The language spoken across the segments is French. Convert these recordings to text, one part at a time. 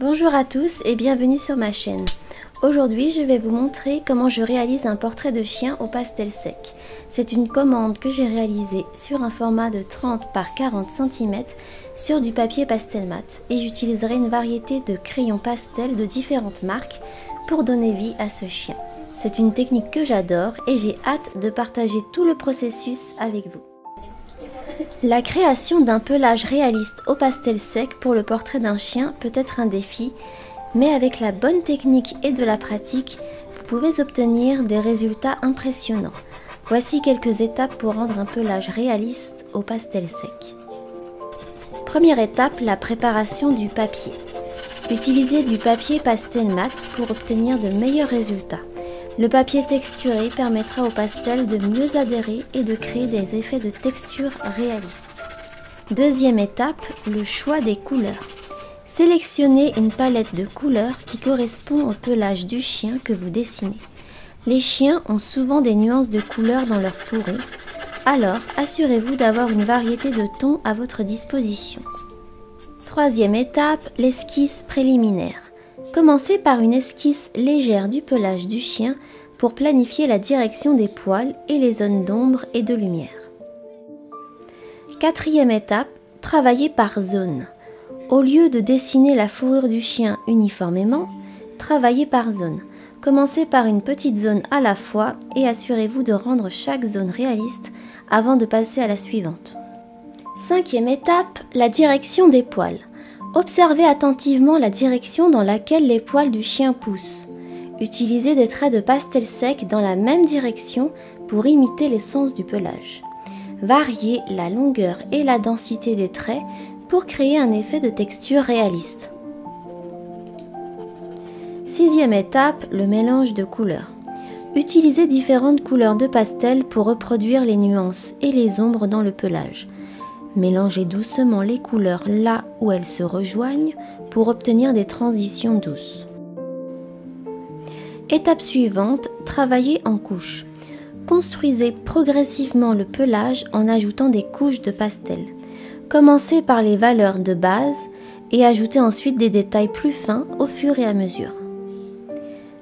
Bonjour à tous et bienvenue sur ma chaîne. Aujourd'hui, je vais vous montrer comment je réalise un portrait de chien au pastel sec. C'est une commande que j'ai réalisée sur un format de 30 par 40 cm sur du papier pastel mat et j'utiliserai une variété de crayons pastel de différentes marques pour donner vie à ce chien. C'est une technique que j'adore et j'ai hâte de partager tout le processus avec vous. La création d'un pelage réaliste au pastel sec pour le portrait d'un chien peut être un défi, mais avec la bonne technique et de la pratique, vous pouvez obtenir des résultats impressionnants. Voici quelques étapes pour rendre un pelage réaliste au pastel sec. Première étape, la préparation du papier. Utilisez du papier pastel mat pour obtenir de meilleurs résultats. Le papier texturé permettra au pastel de mieux adhérer et de créer des effets de texture réalistes. Deuxième étape, le choix des couleurs. Sélectionnez une palette de couleurs qui correspond au pelage du chien que vous dessinez. Les chiens ont souvent des nuances de couleurs dans leur fourrure, alors assurez-vous d'avoir une variété de tons à votre disposition. Troisième étape, l'esquisse préliminaire. Commencez par une esquisse légère du pelage du chien pour planifier la direction des poils et les zones d'ombre et de lumière. Quatrième étape, travaillez par zone. Au lieu de dessiner la fourrure du chien uniformément, travaillez par zone. Commencez par une petite zone à la fois et assurez-vous de rendre chaque zone réaliste avant de passer à la suivante. Cinquième étape, la direction des poils. Observez attentivement la direction dans laquelle les poils du chien poussent. Utilisez des traits de pastel sec dans la même direction pour imiter le sens du pelage. Variez la longueur et la densité des traits pour créer un effet de texture réaliste. Sixième étape, le mélange de couleurs. Utilisez différentes couleurs de pastel pour reproduire les nuances et les ombres dans le pelage. Mélangez doucement les couleurs là où elles se rejoignent pour obtenir des transitions douces. Étape suivante, travaillez en couches. Construisez progressivement le pelage en ajoutant des couches de pastel. Commencez par les valeurs de base et ajoutez ensuite des détails plus fins au fur et à mesure.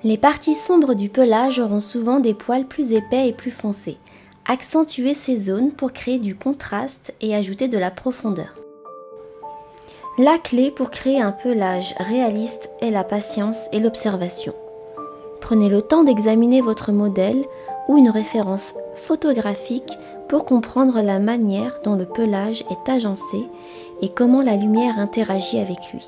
Les parties sombres du pelage auront souvent des poils plus épais et plus foncés. Accentuez ces zones pour créer du contraste et ajouter de la profondeur. La clé pour créer un pelage réaliste est la patience et l'observation. Prenez le temps d'examiner votre modèle ou une référence photographique pour comprendre la manière dont le pelage est agencé et comment la lumière interagit avec lui.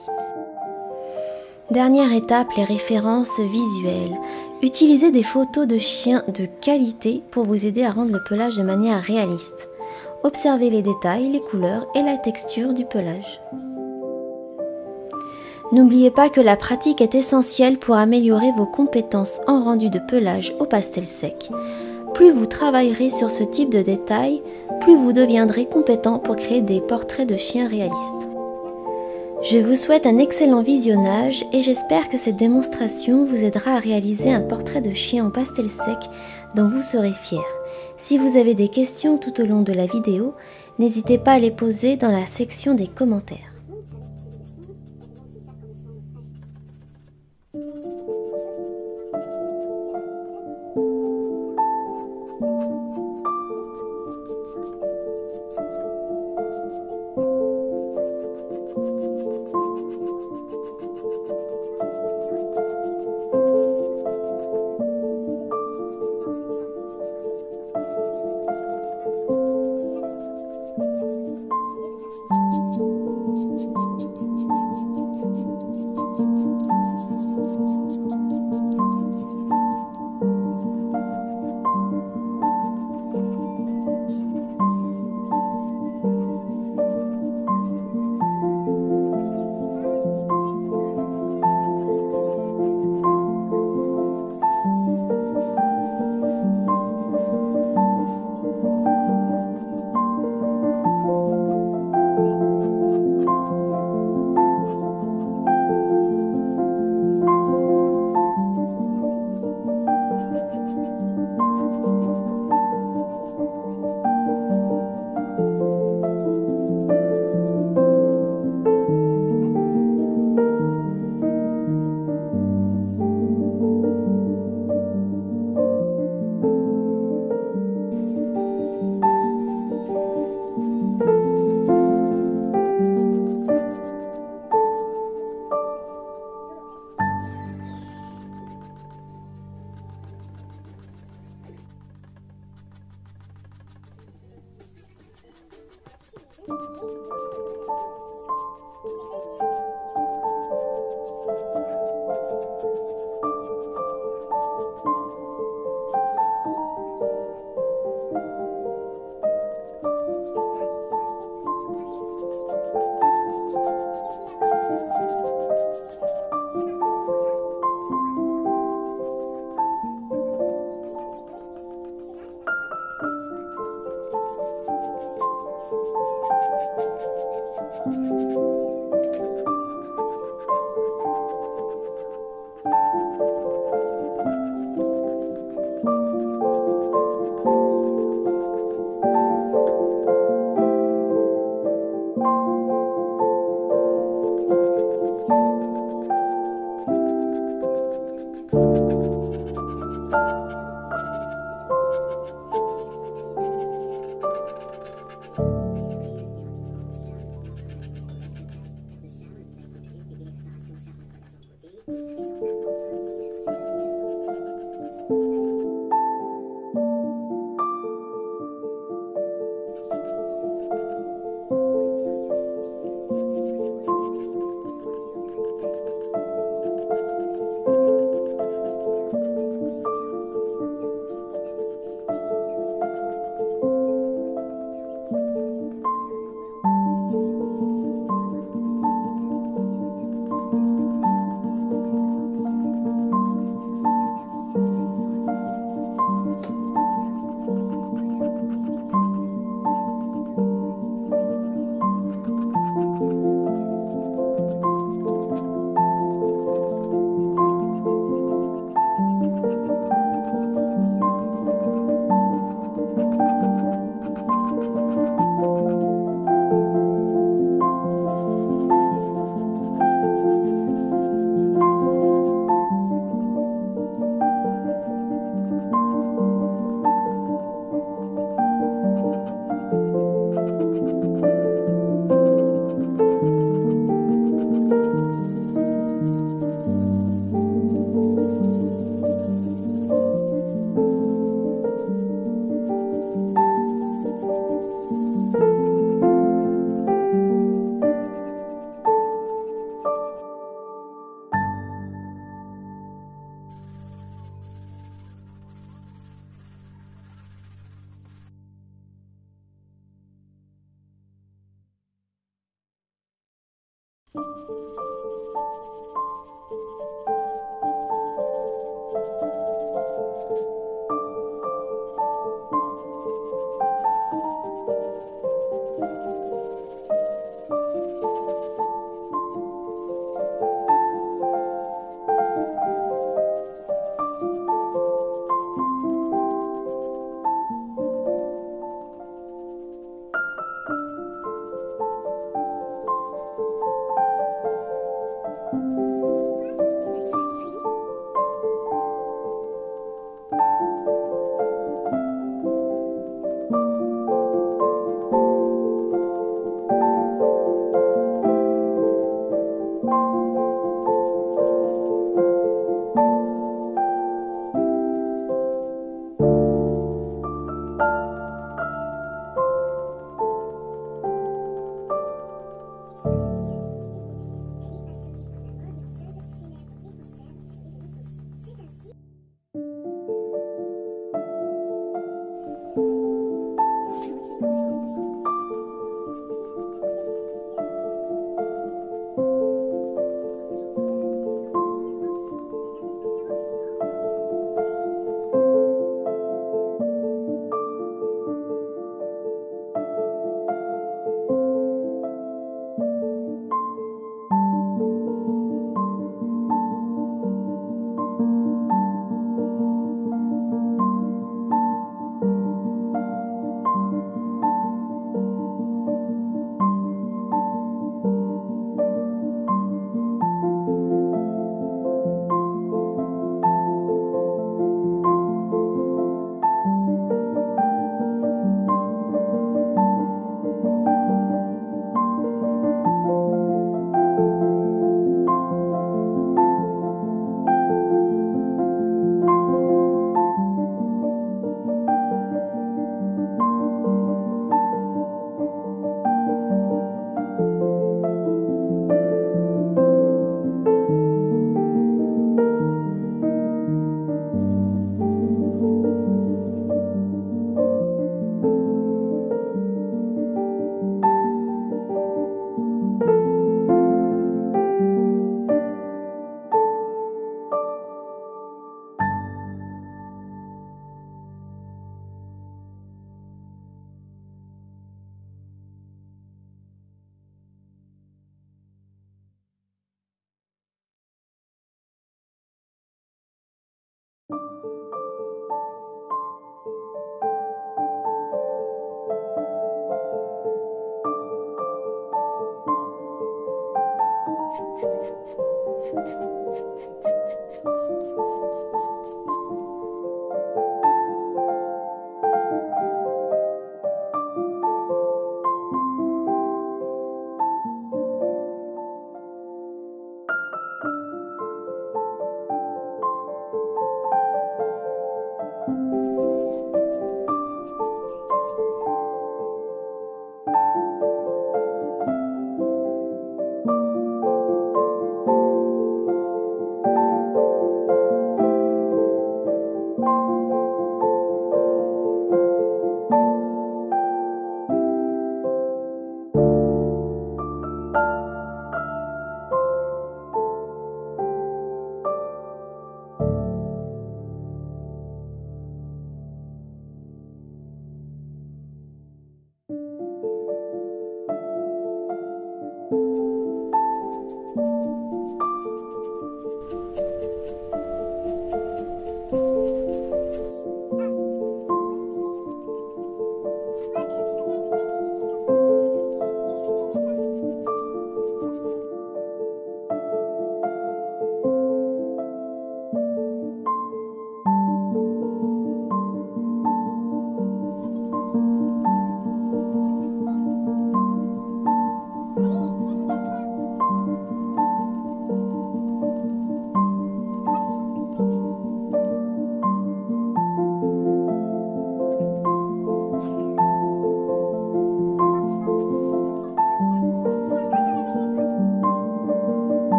Dernière étape, les références visuelles. Utilisez des photos de chiens de qualité pour vous aider à rendre le pelage de manière réaliste. Observez les détails, les couleurs et la texture du pelage. N'oubliez pas que la pratique est essentielle pour améliorer vos compétences en rendu de pelage au pastel sec. Plus vous travaillerez sur ce type de détails, plus vous deviendrez compétent pour créer des portraits de chiens réalistes. Je vous souhaite un excellent visionnage et j'espère que cette démonstration vous aidera à réaliser un portrait de chien en pastel sec dont vous serez fiers. Si vous avez des questions tout au long de la vidéo, n'hésitez pas à les poser dans la section des commentaires.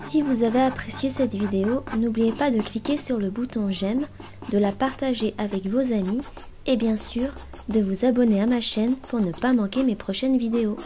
Si vous avez apprécié cette vidéo, n'oubliez pas de cliquer sur le bouton j'aime, de la partager avec vos amis et bien sûr de vous abonner à ma chaîne pour ne pas manquer mes prochaines vidéos.